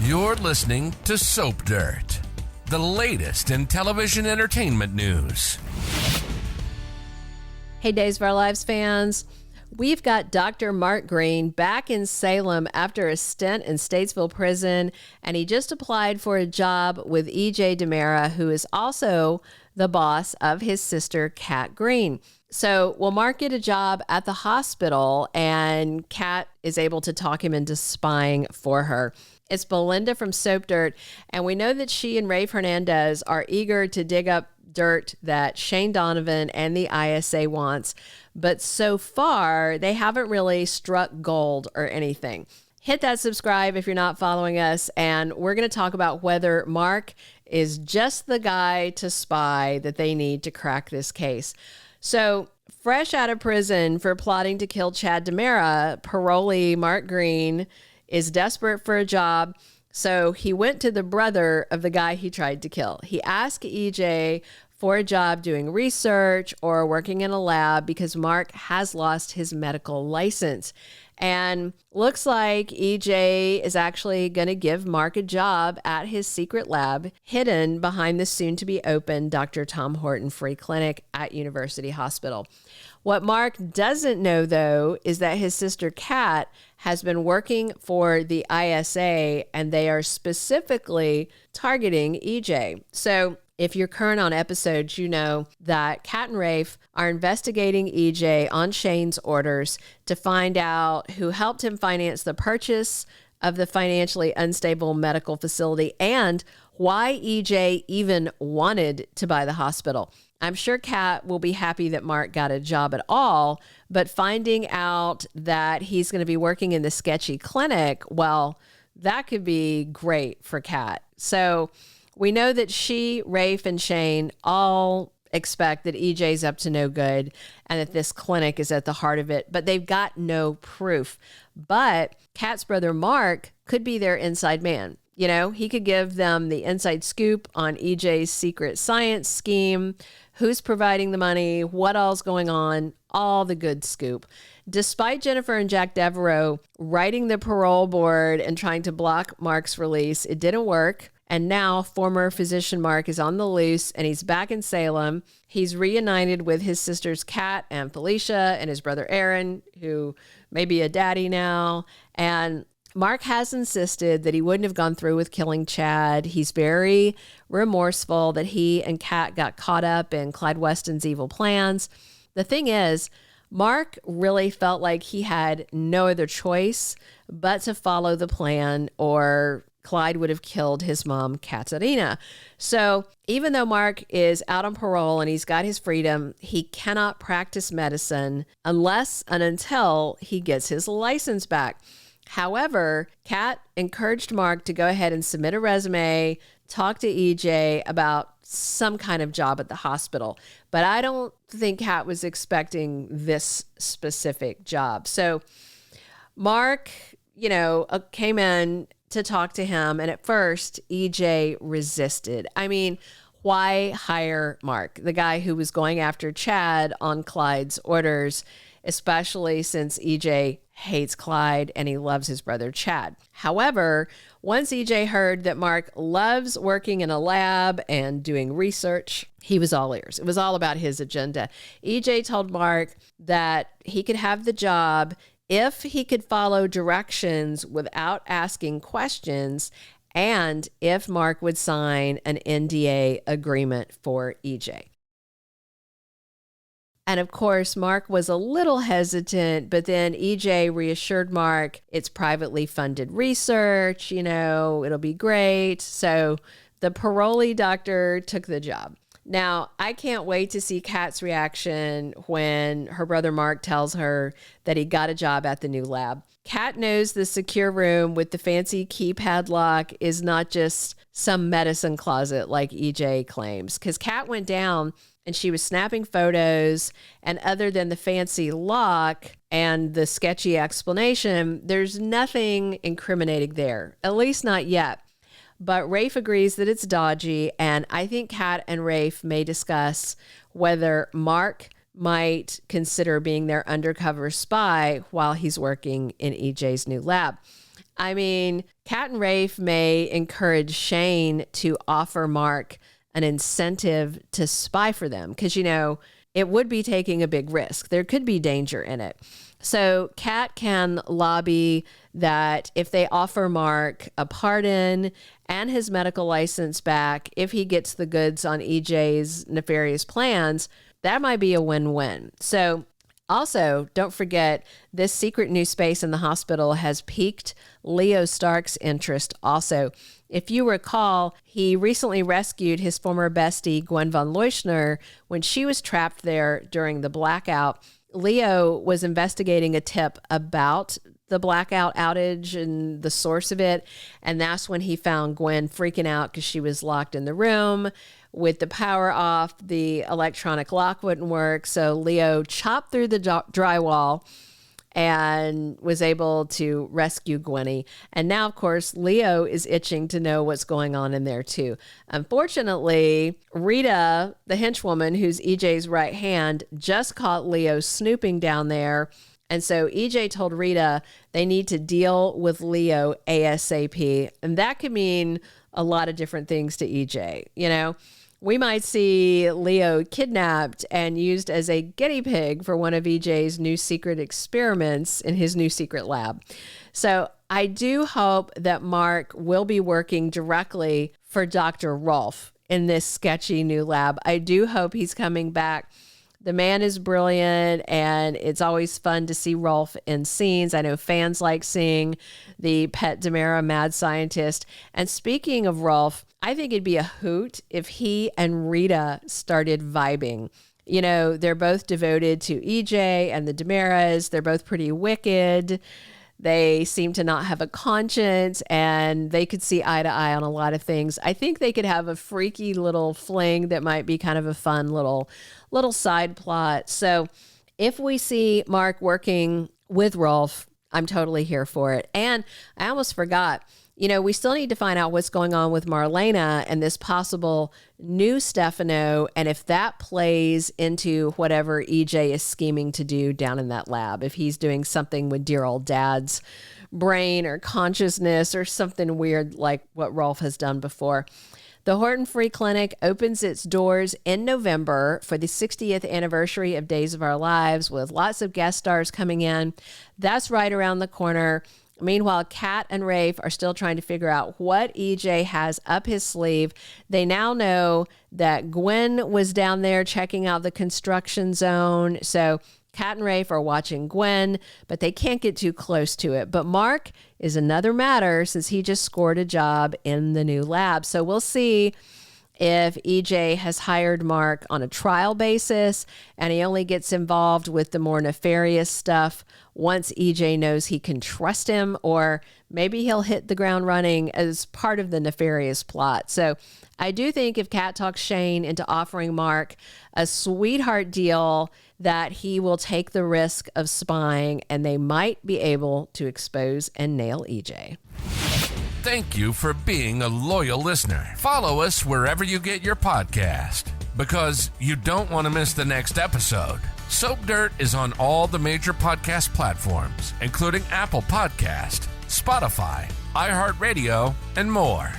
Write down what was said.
You're listening to Soap Dirt, the latest in television entertainment news. Hey, Days of Our Lives fans. We've got Dr. Mark Greene back in Salem after a stint in Statesville Prison, and he just applied for a job with EJ DiMera, who is also the boss of his sister, Kat Greene. So will Mark get a job at the hospital, and Kat is able to talk him into spying for her. It's Belinda from Soap Dirt, and we know that she and Rafe Hernandez are eager to dig up dirt that Shane Donovan and the ISA wants, but so far they haven't really struck gold or anything. Hit that subscribe if you're not following us, and we're going to talk about whether Mark is just the guy to spy that they need to crack this case. So, fresh out of prison for plotting to kill Chad DiMera, parolee Mark Greene is desperate for a job. So he went to the brother of the guy he tried to kill. He asked EJ for a job doing research or working in a lab because Mark has lost his medical license. And looks like EJ is actually going to give Mark a job at his secret lab hidden behind the soon-to-be open Dr. Tom Horton Free Clinic at University Hospital. What Mark doesn't know, though, is that his sister Kat has been working for the ISA, and they are specifically targeting EJ. So if you're current on episodes, you know that Kat and Rafe are investigating EJ on Shane's orders to find out who helped him finance the purchase of the financially unstable medical facility and why EJ even wanted to buy the hospital. I'm sure Kat will be happy that Mark got a job at all, but finding out that he's going to be working in the sketchy clinic, well, that could be great for Kat. So we know that she, Rafe, and Shane all expect that EJ's up to no good and that this clinic is at the heart of it, but they've got no proof. But Kat's brother Mark could be their inside man. You know, he could give them the inside scoop on EJ's secret science scheme, who's providing the money, what all's going on, all the good scoop. Despite Jennifer and Jack Devereaux writing the parole board and trying to block Mark's release, it didn't work. And now former physician Mark is on the loose and he's back in Salem. He's reunited with his sisters Kat and Felicia and his brother Aaron, who may be a daddy now. And Mark has insisted that he wouldn't have gone through with killing Chad. He's very remorseful that he and Kat got caught up in Clyde Weston's evil plans. The thing is, Mark really felt like he had no other choice but to follow the plan, or Clyde would have killed his mom, Katerina. So even though Mark is out on parole and he's got his freedom, he cannot practice medicine unless and until he gets his license back. However, Kat encouraged Mark to go ahead and submit a resume, talk to EJ about some kind of job at the hospital. But I don't think Kat was expecting this specific job. So Mark, came in to talk to him. And at first, EJ resisted. I mean, why hire Mark, the guy who was going after Chad on Clyde's orders, especially since EJ hates Clyde and he loves his brother Chad. However, once EJ heard that Mark loves working in a lab and doing research, he was all ears. It was all about his agenda. EJ told Mark that he could have the job if he could follow directions without asking questions, and if Mark would sign an NDA agreement for EJ. And of course, Mark was a little hesitant, but then EJ reassured Mark it's privately funded research, it'll be great. So the parolee doctor took the job. Now, I can't wait to see Kat's reaction when her brother Mark tells her that he got a job at the new lab. Kat knows the secure room with the fancy keypad lock is not just some medicine closet like EJ claims, because Kat went down and she was snapping photos, and other than the fancy lock and the sketchy explanation, there's nothing incriminating there, at least not yet. But Rafe agrees that it's dodgy, and I think Kat and Rafe may discuss whether Mark might consider being their undercover spy while he's working in EJ's new lab. I mean, Kat and Rafe may encourage Shane to offer Mark an incentive to spy for them because, you know, it would be taking a big risk. There could be danger in it. So Kat can lobby that if they offer Mark a pardon and his medical license back, if he gets the goods on EJ's nefarious plans, that might be a win-win. So also, don't forget, this secret new space in the hospital has piqued Leo Stark's interest also. If you recall, he recently rescued his former bestie, Gwen von Leuschner, when she was trapped there during the blackout. Leo was investigating a tip about the blackout outage and the source of it, and that's when he found Gwen freaking out because she was locked in the room with the power off. The electronic lock wouldn't work, so Leo chopped through the drywall and was able to rescue Gwenny. And now, of course, Leo is itching to know what's going on in there too. Unfortunately, Rita, the henchwoman who's EJ's right hand, just caught Leo snooping down there. And so EJ told Rita they need to deal with Leo ASAP. And that could mean a lot of different things to EJ. You know, we might see Leo kidnapped and used as a guinea pig for one of EJ's new secret experiments in his new secret lab. So I do hope that Mark will be working directly for Dr. Rolfe in this sketchy new lab. I do hope he's coming back. The man is brilliant, and it's always fun to see Rolfe in scenes. I know fans like seeing the Pet DiMera mad scientist. And speaking of Rolfe, I think it'd be a hoot if he and Rita started vibing. You know, they're both devoted to EJ and the DiMeras. They're both pretty wicked. They seem to not have a conscience, and they could see eye to eye on a lot of things. I think they could have a freaky little fling that might be kind of a fun little side plot. So if we see Mark working with Rolfe, I'm totally here for it. And I almost forgot, you know, we still need to find out what's going on with Marlena and this possible new Stefano, and if that plays into whatever EJ is scheming to do down in that lab, if he's doing something with dear old dad's brain or consciousness or something weird like what Rolfe has done before. The Horton Free Clinic opens its doors in November for the 60th anniversary of Days of Our Lives, with lots of guest stars coming in. That's right around the corner. Meanwhile, Kat and Rafe are still trying to figure out what EJ has up his sleeve. They now know that Gwen was down there checking out the construction zone. So Kat and Rafe are watching Gwen, but they can't get too close to it. But Mark is another matter since he just scored a job in the new lab. So we'll see if EJ has hired Mark on a trial basis and he only gets involved with the more nefarious stuff once EJ knows he can trust him, or maybe he'll hit the ground running as part of the nefarious plot. So I do think if Kat talks Shane into offering Mark a sweetheart deal, that he will take the risk of spying and they might be able to expose and nail EJ. Thank you for being a loyal listener. Follow us wherever you get your podcast, because you don't want to miss the next episode. Soap Dirt is on all the major podcast platforms, including Apple Podcast, Spotify, iHeartRadio, and more.